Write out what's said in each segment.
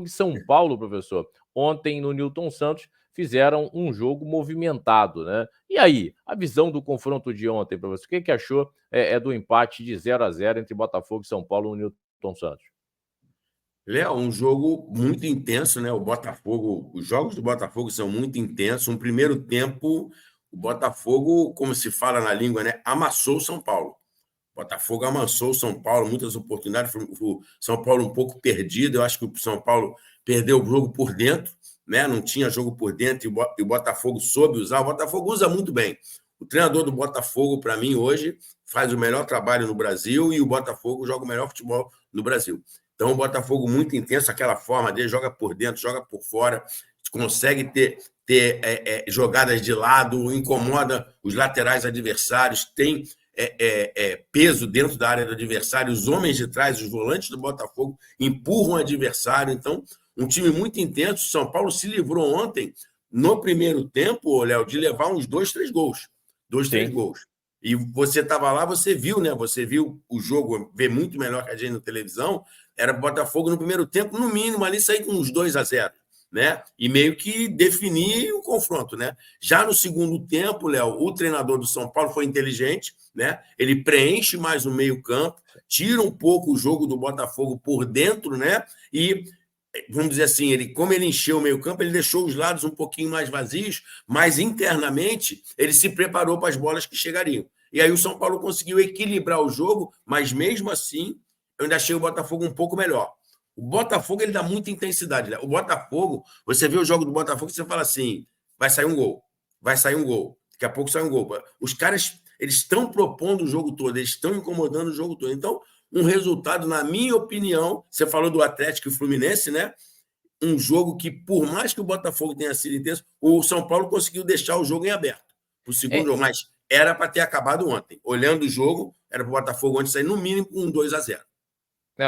e São Paulo, professor, ontem no Newton Santos, fizeram um jogo movimentado, né? E aí, a visão do confronto de ontem, professor, o que achou do empate de 0-0 entre Botafogo e São Paulo no Newton Santos? Léo, um jogo muito intenso, né? O Botafogo, os jogos do Botafogo são muito intensos. Um primeiro tempo, o Botafogo, como se fala na língua, né? Amassou o São Paulo. O Botafogo amassou o São Paulo, muitas oportunidades. O São Paulo um pouco perdido. Eu acho que o São Paulo perdeu o jogo por dentro, né? Não tinha jogo por dentro e o Botafogo soube usar. O Botafogo usa muito bem. O treinador do Botafogo, para mim, hoje, faz o melhor trabalho no Brasil e o Botafogo joga o melhor futebol no Brasil. Então, o Botafogo muito intenso, aquela forma dele, joga por dentro, joga por fora, consegue ter jogadas de lado, incomoda os laterais adversários, tem peso dentro da área do adversário, os homens de trás, os volantes do Botafogo, empurram o adversário. Então, um time muito intenso. O São Paulo se livrou ontem, no primeiro tempo, Léo, de levar uns 2-3 gols. 2-3 gols. E você estava lá, você viu, né? Você viu o jogo, vê muito melhor que a gente na televisão. Era Botafogo no primeiro tempo, no mínimo, ali sair com uns 2-0, né? E meio que definir o confronto, né? Já no segundo tempo, Léo, o treinador do São Paulo foi inteligente, né? Ele preenche mais o meio-campo, tira um pouco o jogo do Botafogo por dentro, né? E vamos dizer assim, como ele encheu o meio-campo, ele deixou os lados um pouquinho mais vazios, mas internamente ele se preparou para as bolas que chegariam. E aí o São Paulo conseguiu equilibrar o jogo, mas mesmo assim, eu ainda achei o Botafogo um pouco melhor. O Botafogo, ele dá muita intensidade. Né? O Botafogo, você vê o jogo do Botafogo e você fala assim, vai sair um gol, vai sair um gol, daqui a pouco sai um gol. Os caras, eles estão propondo o jogo todo, eles estão incomodando o jogo todo. Então, um resultado, na minha opinião, você falou do Atlético e Fluminense, né? Um jogo que, por mais que o Botafogo tenha sido intenso, o São Paulo conseguiu deixar o jogo em aberto para o segundo jogo, mas era para ter acabado ontem. Olhando o jogo, era para o Botafogo ontem sair no mínimo com um 2-0.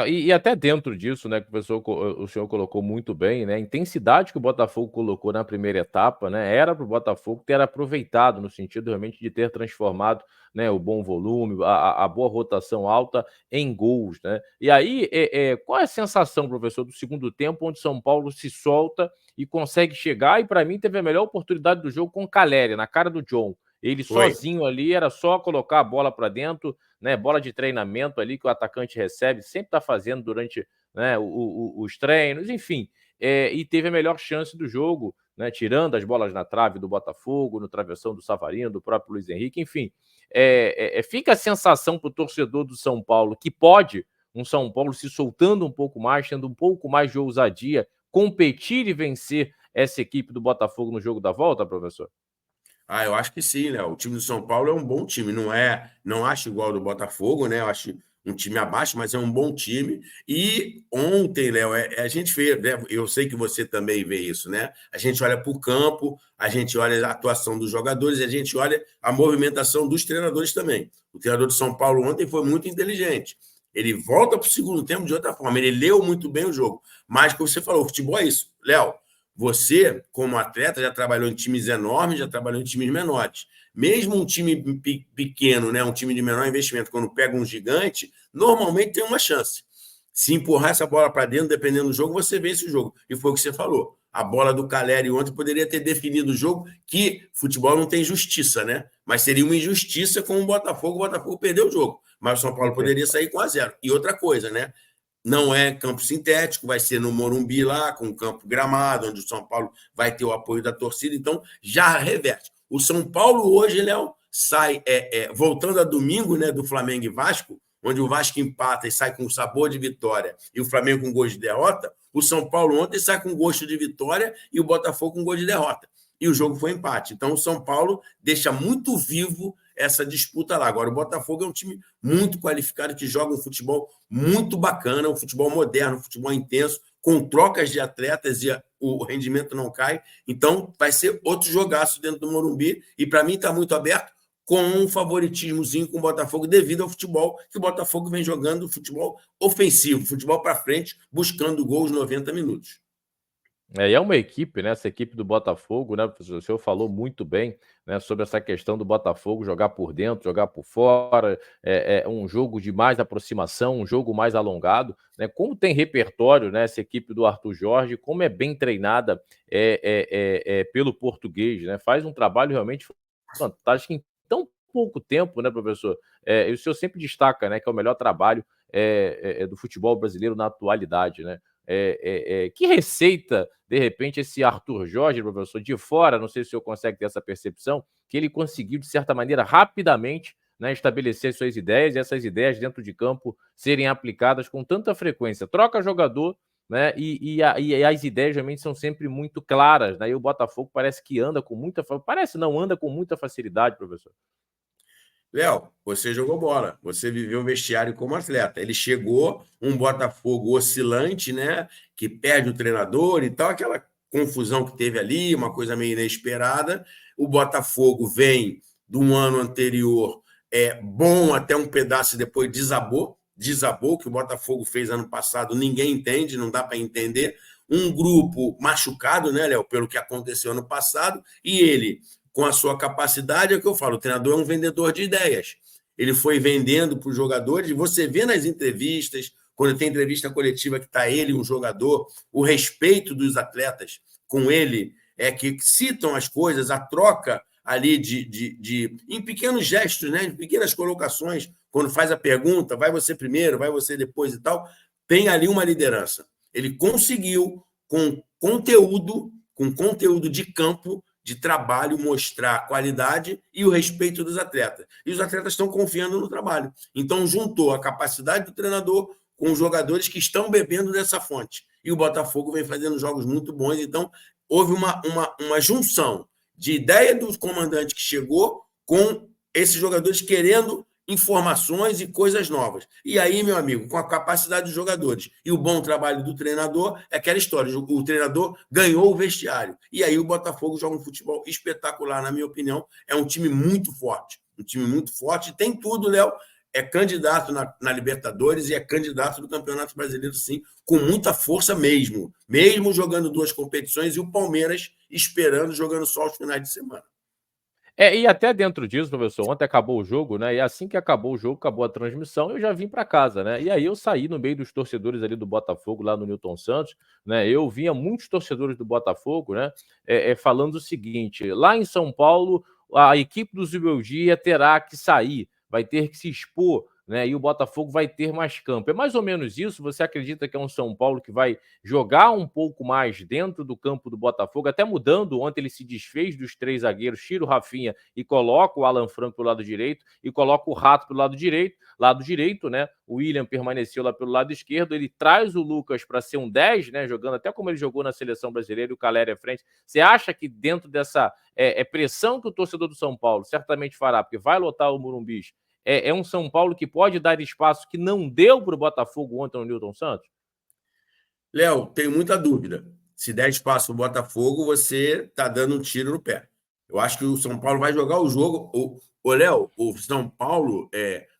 E até dentro disso, né, que o senhor colocou muito bem, né, a intensidade que o Botafogo colocou na primeira etapa, né, era para o Botafogo ter aproveitado, no sentido realmente de ter transformado, né, o bom volume, a boa rotação alta em gols, né. E aí, qual é a sensação, professor, do segundo tempo, onde São Paulo se solta e consegue chegar, e para mim teve a melhor oportunidade do jogo com o Calleri, na cara do John. Ele sozinho ali, era só colocar a bola para dentro, né, bola de treinamento ali que o atacante recebe, sempre está fazendo durante, né, os treinos, enfim, e teve a melhor chance do jogo, né, tirando as bolas na trave do Botafogo, no travessão do Savarino, do próprio Luiz Henrique, enfim. Fica a sensação para o torcedor do São Paulo que pode um São Paulo se soltando um pouco mais, tendo um pouco mais de ousadia, competir e vencer essa equipe do Botafogo no jogo da volta, professor? Eu acho que sim, Léo. O time do São Paulo é um bom time, não acho igual ao do Botafogo, né? Eu acho um time abaixo, mas é um bom time. E ontem, Léo, a gente vê, né? Eu sei que você também vê isso, né? A gente olha para o campo, a gente olha a atuação dos jogadores, a gente olha a movimentação dos treinadores também. O treinador do São Paulo ontem foi muito inteligente. Ele volta para o segundo tempo de outra forma, ele leu muito bem o jogo. Mas, como você falou, o futebol é isso. Léo, você, como atleta, já trabalhou em times enormes, já trabalhou em times menores. Mesmo um time pequeno, né, um time de menor investimento, quando pega um gigante, normalmente tem uma chance. Se empurrar essa bola para dentro, dependendo do jogo, você vence o jogo. E foi o que você falou. A bola do Calleri ontem poderia ter definido o jogo, que futebol não tem justiça, né? Mas seria uma injustiça com o Botafogo perdeu o jogo. Mas o São Paulo poderia sair com 1-0. E outra coisa, né? Não é campo sintético, vai ser no Morumbi lá, com campo gramado, onde o São Paulo vai ter o apoio da torcida, então já reverte. O São Paulo hoje, Léo, sai, voltando a domingo, né, do Flamengo e Vasco, onde o Vasco empata e sai com sabor de vitória e o Flamengo com gosto de derrota, o São Paulo ontem sai com gosto de vitória e o Botafogo com gosto de derrota. E o jogo foi empate. Então o São Paulo deixa muito vivo essa disputa lá. Agora, o Botafogo é um time muito qualificado, que joga um futebol muito bacana, um futebol moderno, um futebol intenso, com trocas de atletas e o rendimento não cai. Então, vai ser outro jogaço dentro do Morumbi. E, para mim, está muito aberto, com um favoritismozinho com o Botafogo, devido ao futebol que o Botafogo vem jogando, futebol ofensivo, futebol para frente, buscando gols 90 minutos. E é uma equipe, né, essa equipe do Botafogo, né, o senhor falou muito bem, né, sobre essa questão do Botafogo jogar por dentro, jogar por fora, é um jogo de mais aproximação, um jogo mais alongado, né, como tem repertório, né, essa equipe do Arthur Jorge, como é bem treinada pelo português, né, faz um trabalho realmente fantástico em tão pouco tempo, né, professor? E o senhor sempre destaca, né, que é o melhor trabalho do futebol brasileiro na atualidade, né? Que receita, de repente, esse Arthur Jorge, professor, de fora, não sei se o senhor consegue ter essa percepção, que ele conseguiu, de certa maneira, rapidamente, né, estabelecer suas ideias e essas ideias dentro de campo serem aplicadas com tanta frequência. Troca jogador, né, e as ideias realmente são sempre muito claras, né, e o Botafogo parece que anda com muita... Parece não, anda com muita facilidade, professor. Léo, você jogou bola, você viveu o vestiário como atleta. Ele chegou, um Botafogo oscilante, né? Que perde o treinador e tal, aquela confusão que teve ali, uma coisa meio inesperada. O Botafogo vem de um ano anterior bom até um pedaço, depois desabou. Desabou, que o Botafogo fez ano passado, ninguém entende, não dá para entender. Um grupo machucado, né, Léo, pelo que aconteceu ano passado, e ele com a sua capacidade, é o que eu falo, o treinador é um vendedor de ideias. Ele foi vendendo para os jogadores, e você vê nas entrevistas, quando tem entrevista coletiva que está ele, um jogador, o respeito dos atletas com ele, que citam as coisas, a troca ali em pequenos gestos, né, em pequenas colocações, quando faz a pergunta, vai você primeiro, vai você depois e tal, tem ali uma liderança. Ele conseguiu, com conteúdo de campo, de trabalho, mostrar a qualidade e o respeito dos atletas. E os atletas estão confiando no trabalho. Então, juntou a capacidade do treinador com os jogadores que estão bebendo dessa fonte. E o Botafogo vem fazendo jogos muito bons. Então, houve uma junção de ideia do comandante que chegou com esses jogadores querendo informações e coisas novas. E aí, meu amigo, com a capacidade dos jogadores e o bom trabalho do treinador, é aquela história, o treinador ganhou o vestiário. E aí o Botafogo joga um futebol espetacular, na minha opinião, é um time muito forte, tem tudo, Léo, é candidato na Libertadores e é candidato do Campeonato Brasileiro, sim, com muita força mesmo jogando duas competições e o Palmeiras esperando, jogando só os finais de semana. E até dentro disso, professor, ontem acabou o jogo, né? E assim que acabou o jogo, acabou a transmissão, eu já vim para casa, né? E aí eu saí no meio dos torcedores ali do Botafogo, lá no Newton Santos, né? Eu via muitos torcedores do Botafogo, né? Falando o seguinte: lá em São Paulo, a equipe do Zubeldia terá que sair, vai ter que se expor, né? E o Botafogo vai ter mais campo. É mais ou menos isso? Você acredita que é um São Paulo que vai jogar um pouco mais dentro do campo do Botafogo, até mudando? Ontem ele se desfez dos três zagueiros, tira o Rafinha e coloca o Alan Franco pelo lado direito e coloca o Rato pelo lado direito, né? O William permaneceu lá pelo lado esquerdo, ele traz o Lucas para ser um 10, né? Jogando até como ele jogou na seleção brasileira e o Caleri à frente. Você acha que dentro dessa pressão que o torcedor do São Paulo certamente fará, porque vai lotar o Morumbis, é um São Paulo que pode dar espaço que não deu para o Botafogo ontem no Newton Santos? Léo, tenho muita dúvida. Se der espaço para o Botafogo, você está dando um tiro no pé. Eu acho que o São Paulo vai jogar o jogo. Léo, o São Paulo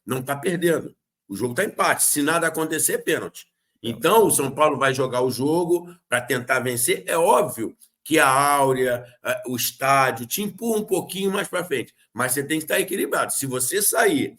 não está perdendo. O jogo está empate. Se nada acontecer, é pênalti. Então, o São Paulo vai jogar o jogo para tentar vencer. É óbvio que a áurea, o estádio te empurra um pouquinho mais para frente, mas você tem que estar equilibrado. Se você sair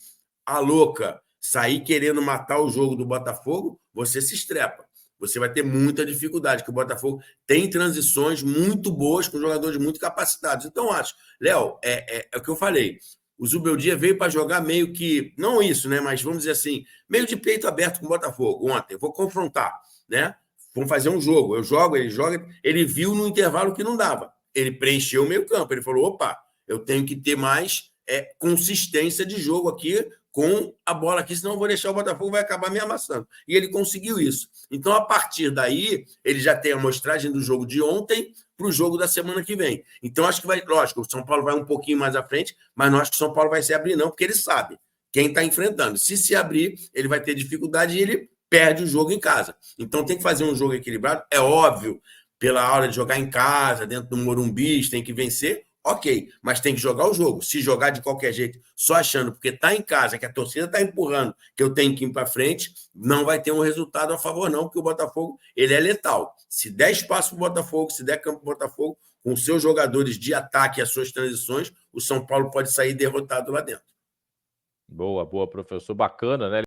a louca, sair querendo matar o jogo do Botafogo, você se estrepa. Você vai ter muita dificuldade, que o Botafogo tem transições muito boas com jogadores muito capacitados. Então, acho, Léo, é o que eu falei. O Zubeldia veio para jogar meio que, não isso, né? Mas vamos dizer assim, meio de peito aberto com o Botafogo ontem. Eu vou confrontar, né? Vamos fazer um jogo. Eu jogo, ele joga. Ele viu no intervalo que não dava. Ele preencheu o meio-campo. Ele falou: opa, eu tenho que ter mais consistência de jogo aqui com a bola aqui, senão eu vou deixar o Botafogo, vai acabar me amassando. E ele conseguiu isso. Então, a partir daí, ele já tem a amostragem do jogo de ontem para o jogo da semana que vem. Então, acho que vai, lógico, o São Paulo vai um pouquinho mais à frente, mas não acho que o São Paulo vai se abrir, não, porque ele sabe quem está enfrentando. Se abrir, ele vai ter dificuldade e ele perde o jogo em casa. Então, tem que fazer um jogo equilibrado. É óbvio, pela hora de jogar em casa, dentro do Morumbi, tem que vencer, ok, mas tem que jogar o jogo. Se jogar de qualquer jeito, só achando porque está em casa, que a torcida está empurrando, que eu tenho que ir para frente, não vai ter um resultado a favor, não, porque o Botafogo ele é letal. Se der espaço para o Botafogo, se der campo para o Botafogo, com seus jogadores de ataque e as suas transições, o São Paulo pode sair derrotado lá dentro. Boa, boa, professor. Bacana, né?